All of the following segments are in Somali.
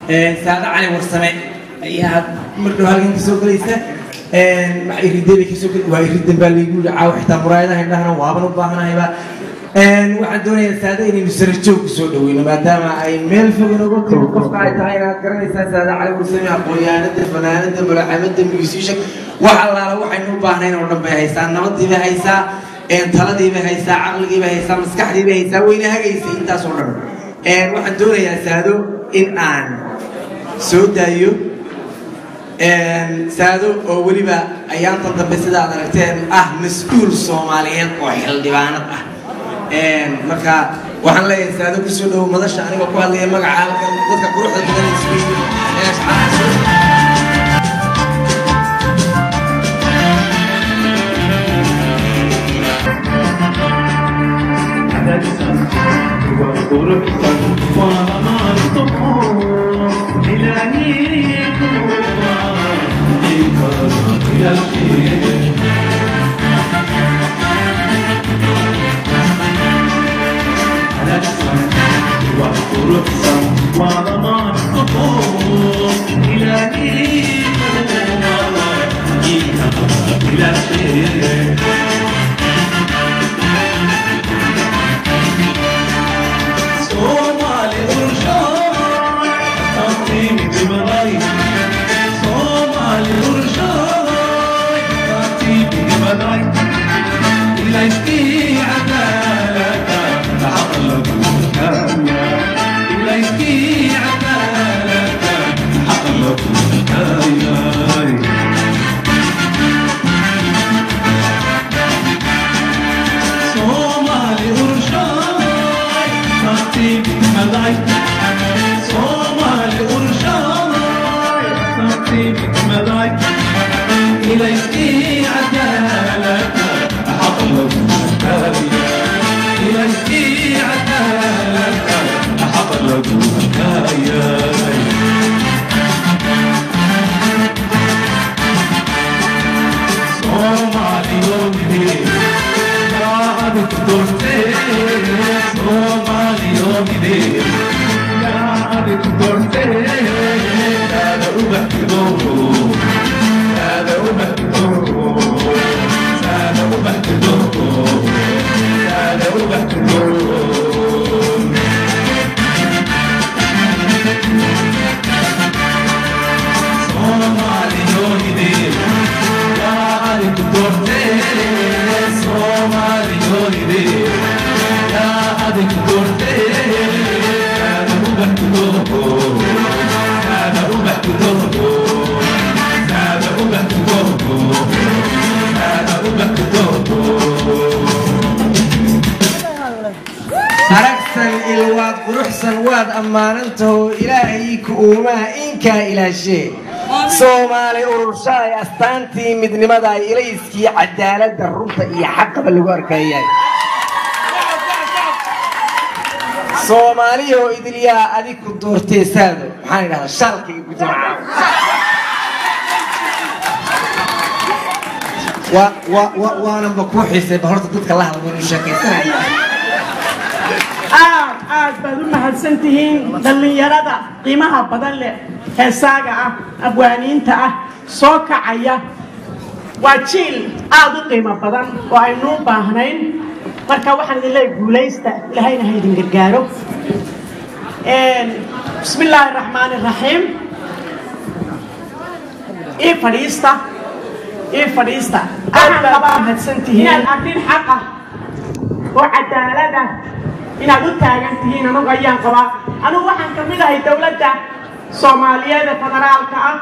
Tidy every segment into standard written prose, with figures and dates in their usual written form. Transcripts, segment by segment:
سادة علي ورسمة يا مردو هالين كسوق ليسه مع يريد كسوق ويريد بالي يقول عاو حتى مرايده هنا وابن وباهنا هيبا وعندنا يا سادة إني نسرجوا كسوق وين ما دام أي ميل فوقنا قلت قف قاعد تعينا كرني سادة علي ورسمة قويانة فنانة ملعبة ميوزيشن وحلا وحين وباهنا هنا وربنا هيسان نمطي بهيسا تلدي بهيسا عقلي بهيسا مسكحي بهيسا وينها هيسا أنت صورنا وعندنا يا سادة إن آن سودايو سادو أو وليبا أيام تنتبه سدا درجتين مسؤول صوماليين وحل ديوانات مركا وحن لي سادو كسودو مدرسة أنا بقول لي مقع عالم ضد كروح الدنيا السويسي إيش أمانته إلهيك وما إنك إلى شيء سومالي أورشاي أستانتي مدن مدى إليسكي عدالة الرمطة إيا حق باللغار كياي سومالي هو إدليا أديك الدورتي سادو محاني لها شاركي بجمعة وأنا بكوحي سيبهورت ضدك الله من الشاكي aad baad u mahadsantihiin dhalinyarada qiimaha badan leh heesaaga ah abwaaniinta ah soo kacaya waa jiil aad u qiimo badan oo aynu u baahnayn marka waxaan idin leeyahay guulaysta ilaahayna ha idin gargaaro bismillaahi raxmaani raxiim ii fadhiista aad baad u mahadsantihiin inaad arrin xaq ah oo cadaalad ah inaad u taagan tihiin anagu ayaan qabaa anigu waxaan ka mid ahay dowladda Soomaaliyeed ee federaalka ah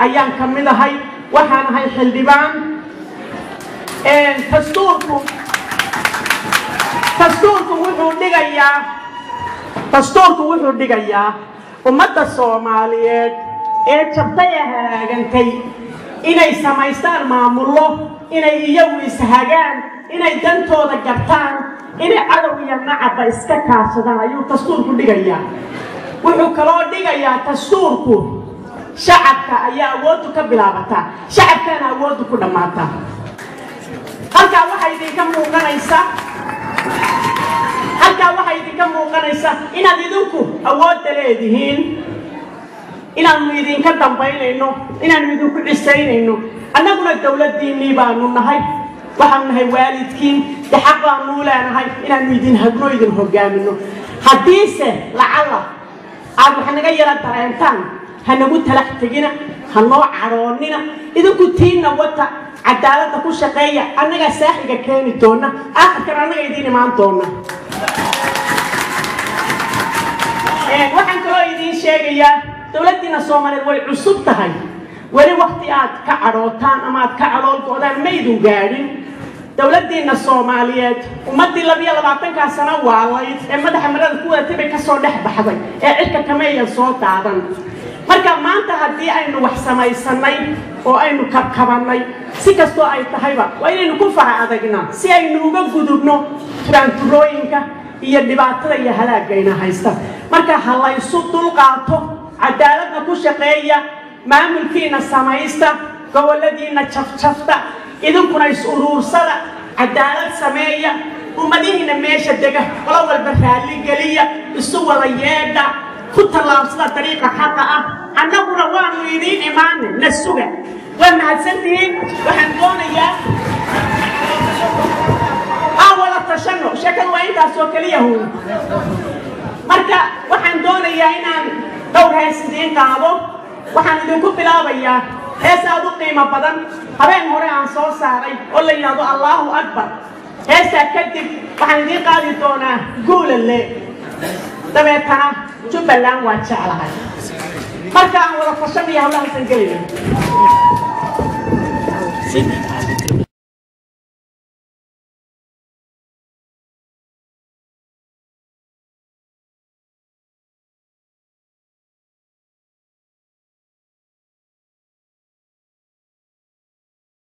ayaan ka mid ahay waxaan ahay xildhibaan dastuurku wuxuu dhigayaa ummadda Soomaaliyeed ee jabtay hagaagantay inay samaystaan maamullo inay iyagu ishagaan inay dantooda gartaan inay cadow iyo nacab iska kaashadaan ayuu dastuurku dhigayaa wuxuu kaloo dhigayaa dastuurku shacabka ayaa awood ka bilaabata shacabkana awood ku dhamaata halka waxa idinka muuqanaysa inaad idinku awood leedihiin inaanu idinka dambaynayno inaanu idinku cisaynayno annaguna dawladdiinnii baanu nahay waxaanu nahay waalidkiin de xaq baanu leenahay inaanu idin hagno idin hogaamino haddiise lacala aad wax naga yara dareentaan hanagu talax tegina hanoo caroonina idinku tiina wata cadaaladda ku shaqeeya annaga saaxiga keeni doona aakhirkan annaga idin imaan doona waxaan kaloo idin sheegayaa dawladdiina Soomaaliyeed way cusub tahay weli waqti aad ka cadhootaan ama aad ka calool go'daan ma idin gaadhin dawladdiina Soomaaliyeed ummadii 22 sano waalayd ee madaxa marada ku wadatay bay ka soo dhex baxday ee cidka kameeyan soo daadan marka maanta haddii aynu wax samaysanay oo aynu kabkabanay si kastoo ay tahayba waa inaynu ku fara adagnaa si aynu uga gudubno tiraanturooyinka iyo dhibaatada iyo halaagayna haysta marka ha la isu dulqaato cadaaladna ku shaqeeya maamulkiina samaysta goboladiina jafjafta idinkuna is uruursada cadaalad sameeya ummadihiina meesha dega wala walba raalli geliya isu wada yeedha ku tallaabsada dariiqa xaqa ah annaguna waanu idiin imaanay na suga waa mahadsantihiin waxaan doonayaa wala tashano shakal waa intaas oo kaliya huun marka waxaan doonayaa inaan dhowr hees idiin qaado waxaan idinku bilaabayaa hees aad u qiimo badan habeen hore aan soo saaray oo la yidhaahdo Allahu Akbar heestaa kadib waxaan idiin qaadi doonaa guulalle dabeetana Jubbaland waa jeclahay marka aan wada fashan iyo hawlahaas gelin